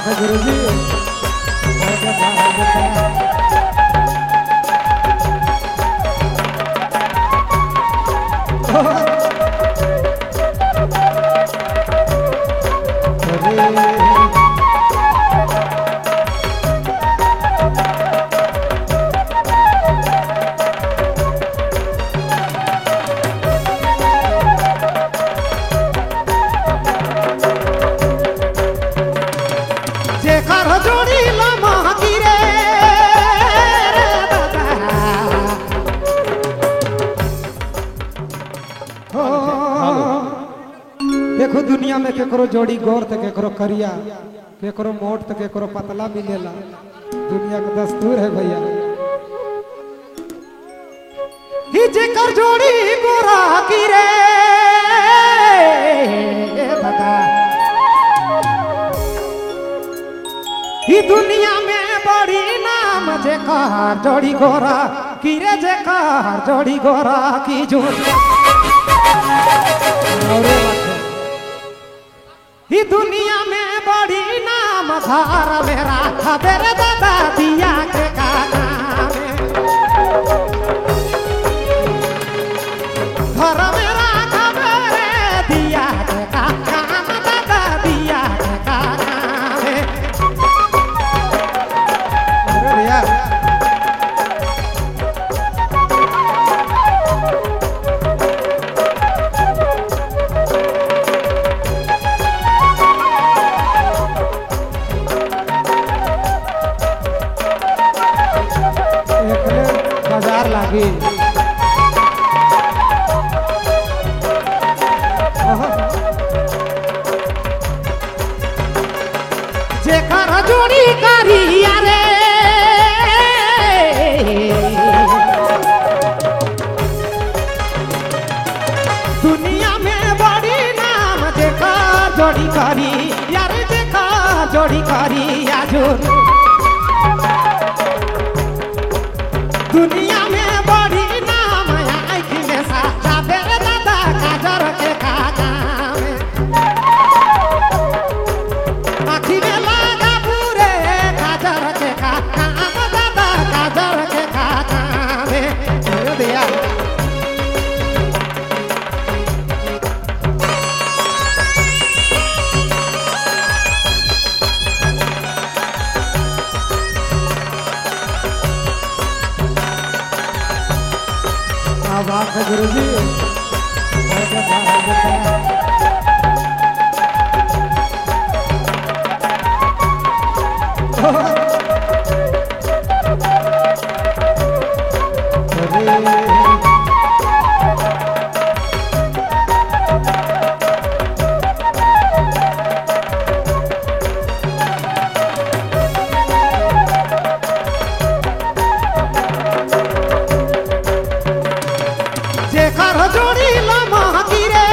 बात है गुरुजी। देखो दुनिया में केकरो जोड़ी गोर तो केकरो करिया, केकरो मोट तो केकरो पतला मिलेला। दुनिया का दस्तूर है भैया। ही जेकर जोड़ी गोरा की रे बता, ही दुनिया में बड़ी नाम जेकर जोड़ी गोरा की रे, जेकर जोड़ी गोरा की जोड़ी ही दुनिया में बड़ी नाम धार मेरा खबर दादा दिया के काना में घर मेरा खबर दिया के काना दादा दिया के काना में। अरे यार बाजार लागी जेकर जोड़ी करिया रे दुनिया में बड़ी नाम जेकर जोड़ी करी यार, जेकर जोड़ी करी आजुर दुनिया में बड़ी नाम आँखी में साचा तेरे दादा काजर के काका में आँखी में लगा पूरे काजर के काका दादा काजर के काका में दिया। बात है गुरुजी। जेकर जोड़ी लम्हा गिरे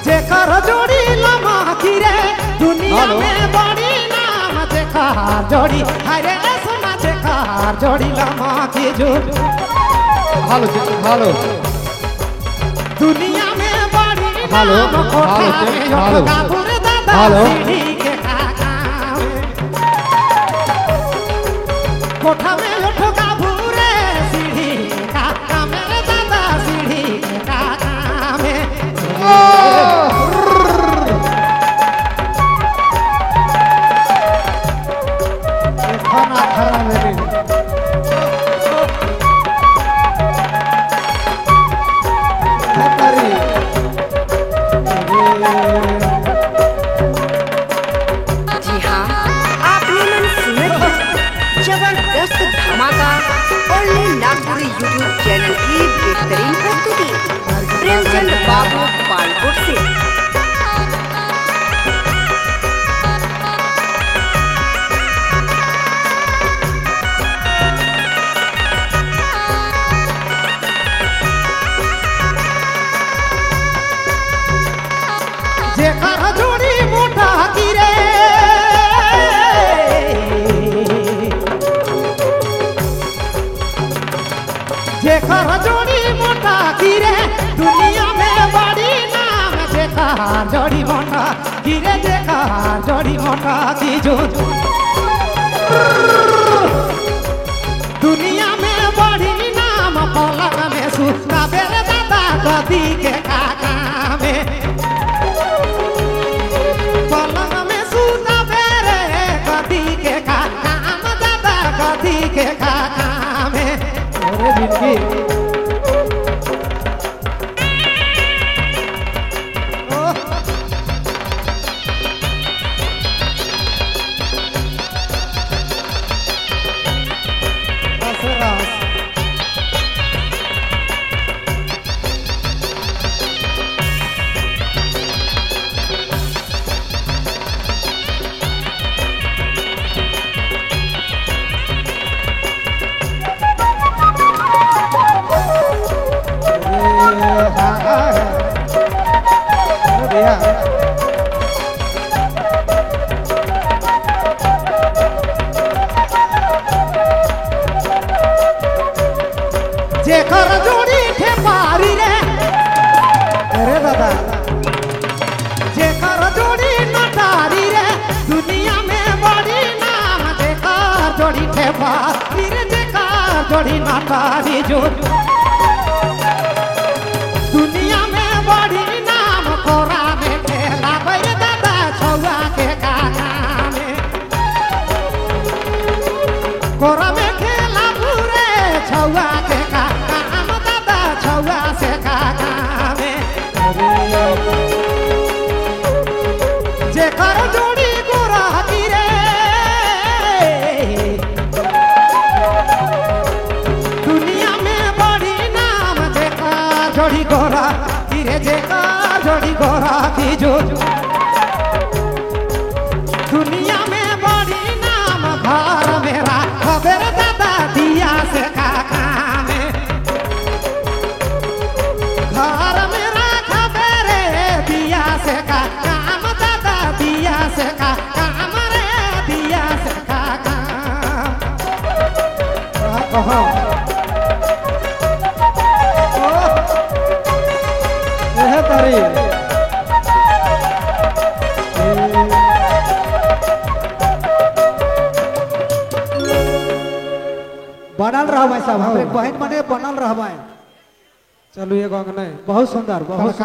जेकर जोड़ी लम्हा गिरे दुनिया में बड़ी नाम जेकर जोड़ी हरे सुना जेकर जोड़ी लम्हा की जोड़ी हेलो हेलो दुनिया में बड़ी हेलो नाम कोठा में हेलो गापुर दादा हेलो कोठा में उठो गाभूरे सीढ़ी काका मेरे दादा सीढ़ी के काका में खाना खरा मेरे जेकर जोड़ी मोटा गिरे जेकर जोड़ी मोटा की जो दुनिया में बड़ी नाम पलक में सुता बेरे दादा गदी के काका में पलक में सुता बेरे गदी के काका में दादा गदी के काका में अरे जिंदगी जेकर जोड़ी थे पारी रे अरे दादा जेकर जोड़ी नटारी रे दुनिया में बड़ी नाम जेकर जोड़ी थे पारी रे जेकर जोड़ी नटारी जो दुनिया में बड़ी नाम कोरा में खेला बैरे दादा छौआ के काका में कोरा में खेला पूरे छौआ के छौआ से काका में जेकर जोड़ी गोरा गिरे दुनिया में बड़ी नाम जेकर जोड़ी गोरा गिरे जेकर जोड़ी गोरा की जो दुनिया में बड़ी नाम घर मेरा खबर दादा दिया से काका घर मेरा खबरे दिया से का काम दादा दिया से का काम रे दिया से का काम कहो यह तारी बनल रह भाई साहब हमारे बहन मने बनल रह भाई चलो ये गाँव नहीं बहुत सुंदर बहुत